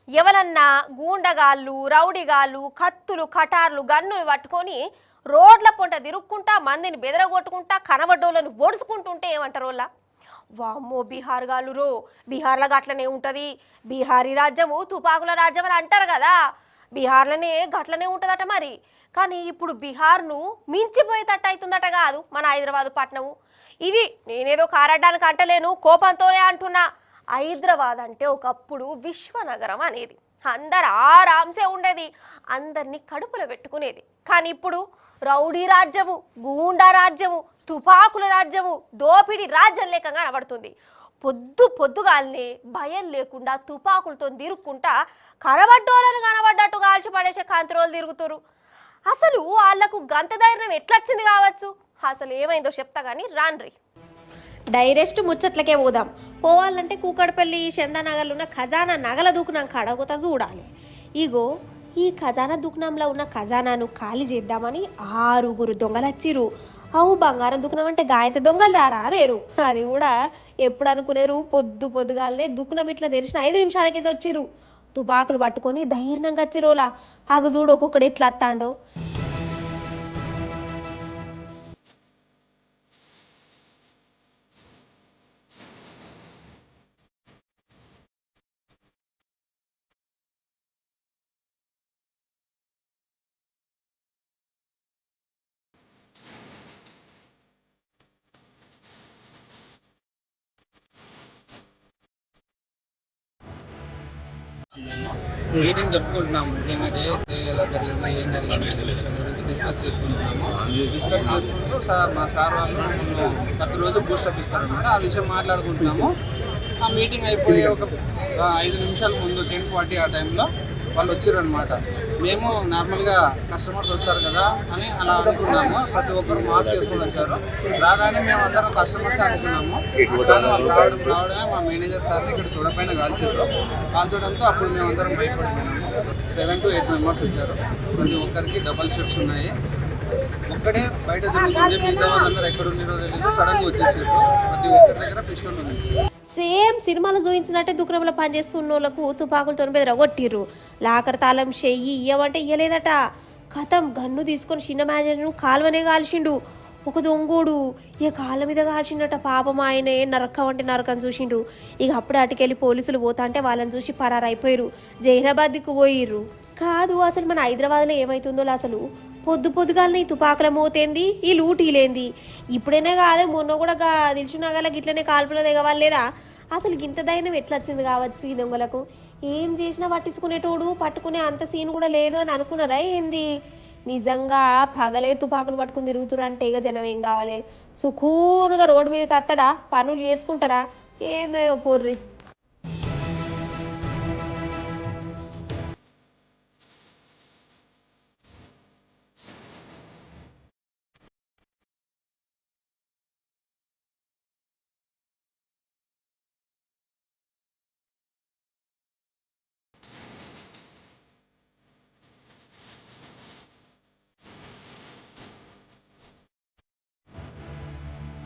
ఎవరన్నా గూండగాళ్ళు రౌడీగాళ్ళు కత్తులు కటార్లు గన్నులు పట్టుకొని రోడ్ల పొంట తిరుక్కుంటా మందిని బెదరగొట్టుకుంటా కనబడ్డోళ్ళను ఒడుచుకుంటుంటే ఏమంటారు వాళ్ళ వామ్మో బీహార్ గాళ్ళు రో బీహార్లో గట్లనే ఉంటుంది బీహారీ రాజ్యము తుపాకుల రాజ్యం అని అంటారు కదా బీహార్లోనే గట్లనే ఉంటుందట మరి కానీ ఇప్పుడు బీహార్ను మించిపోయేటట్టు అవుతుందట కాదు మన హైదరాబాద్ పట్టణము ఇది నేనేదో కారడ్డానికి అంటలేను కోపంతోనే అంటున్నా హైదరాబాద్ అంటే ఒకప్పుడు విశ్వనగరం అనేది అందరు ఆరాంసే ఉండేది అందరినీ కడుపులో పెట్టుకునేది కానీ ఇప్పుడు రౌడీ రాజ్యము గూండా రాజ్యము తుపాకుల రాజ్యము దోపిడీ రాజ్యం లేకంగా కనబడుతుంది పొద్దుగాల్ని భయం లేకుండా తుపాకులతో తిరుక్కుంటా కనబడ్డోళ్ళని కనబడ్డట్టు కాల్చి పడేసే కంత్రోలు తిరుగుతురు అసలు వాళ్లకు గంత ధైర్యం ఎట్లొచ్చింది కావచ్చు అసలు ఏమైందో చెప్తా కానీ రాన్రి డైరెక్ట్ ముచ్చట్లకే పోదాం పోవాలంటే కూకడపల్లి చందానగర్లో ఉన్న ఖజానా నగల దూకునాం కడగొత చూడాలి ఇగో ఈ ఖజానా దుకాణంలో ఉన్న ఖజానాను ఖాళీ చేద్దామని 6 దొంగలు వచ్చిర్రు అవు బంగారం దుకాణం అంటే గాయత దొంగలు రారేరు అది కూడా ఎప్పుడు అనుకునేరు పొద్దుగాలనే దుకాణం ఇట్లా తెరిచిన 5 నిమిషాలకైతే వచ్చిర్రు తుపాకులు పట్టుకొని ధైర్యంగా వచ్చిరోలా ఆగు చూడు ఒక్కొక్కడు ఎట్లా వస్తాడో మీటింగ్ చెప్పుకుంటున్నాము ఏంటంటే ఎలా జరిగింది ఏం జరిగింది విషయం గురించి డిస్కస్ చేసుకుంటున్నాము డిస్కస్ చేసుకుంటూ మా సార్ వాళ్ళు ప్రతిరోజు బూస్టప్ ఇస్తారనమాట ఆ విషయం మాట్లాడుకుంటున్నాము ఆ మీటింగ్ అయిపోయి ఒక 5 నిమిషాల ముందు 10:40 ఆ టైంలో వాళ్ళు వచ్చారనమాట మేము నార్మల్గా కస్టమర్స్ వస్తారు కదా అని అలా అనుకున్నాము ప్రతి ఒక్కరు మాస్క్ వేసుకొని వచ్చారు రాగానే మేము అందరం కస్టమర్స్ అనుకున్నాము కానీ వాళ్ళు రావడమే మా మేనేజర్ సార్ని ఇక్కడ చూడపైన కాల్చడంతో అప్పుడు మేము అందరం భయపడిపోయినాము 7 to 8 మెంబర్స్ వచ్చారు ప్రతి ఒక్కరికి డబల్ షిఫ్ట్స్ ఉన్నాయి ఒక్కడే బయట తిరుగుతుంది మిగతా వాళ్ళందరూ ఎక్కడ ఉన్నారో తెలియదు సడన్గా వచ్చేసారు ప్రతి ఒక్కరి దగ్గర పిస్టల్ ఉంది సేమ్ సినిమాలో చూపించినట్టే దుకాణంలో పనిచేస్తున్న వాళ్ళకు తుపాకులతో బెదరగొట్టిర్రు లాకర్ తాళం చెయ్యి ఇయ్యమంటే ఇయ్యలేదట కథం గన్ను తీసుకొని చిన్న మేనేజర్ను కాలువనే కాల్చిండు ఒక దొంగోడు ఇక కాళ్ళ మీద కాల్చిండట పాపం ఆయనే నరకం అంటే నరకం చూసిండు ఇక అప్పుడే అటుకెళ్ళి పోలీసులు పోతా అంటే వాళ్ళని చూసి పరారైపోయారు జైరాబాద్కు పోయిర్రు కాదు అసలు మన హైదరాబాద్లో ఏమవుతుందో అసలు పొద్దుగాలని తుపాకుల మోతేంది ఈ లూటీలేంది ఇప్పుడైనా కాదే మొన్న కూడా దిల్చునగర్ల గిట్లనే కాల్పులో దిగవాలేదా అసలు గింత ధైర్యం ఎట్లా వచ్చింది కావచ్చు ఈ దొంగలకు ఏం చేసినా పట్టించుకునేటోడు పట్టుకునే అంత సీన్ కూడా లేదు అని అనుకున్నారా ఏంది నిజంగా పగలే తుపాకులు పట్టుకుని తిరుగుతురంటే ఇక జనం ఏం కావాలి సుకూరుగా రోడ్డు మీదకి వస్తాడా పనులు చేసుకుంటారా ఏందో పోర్రి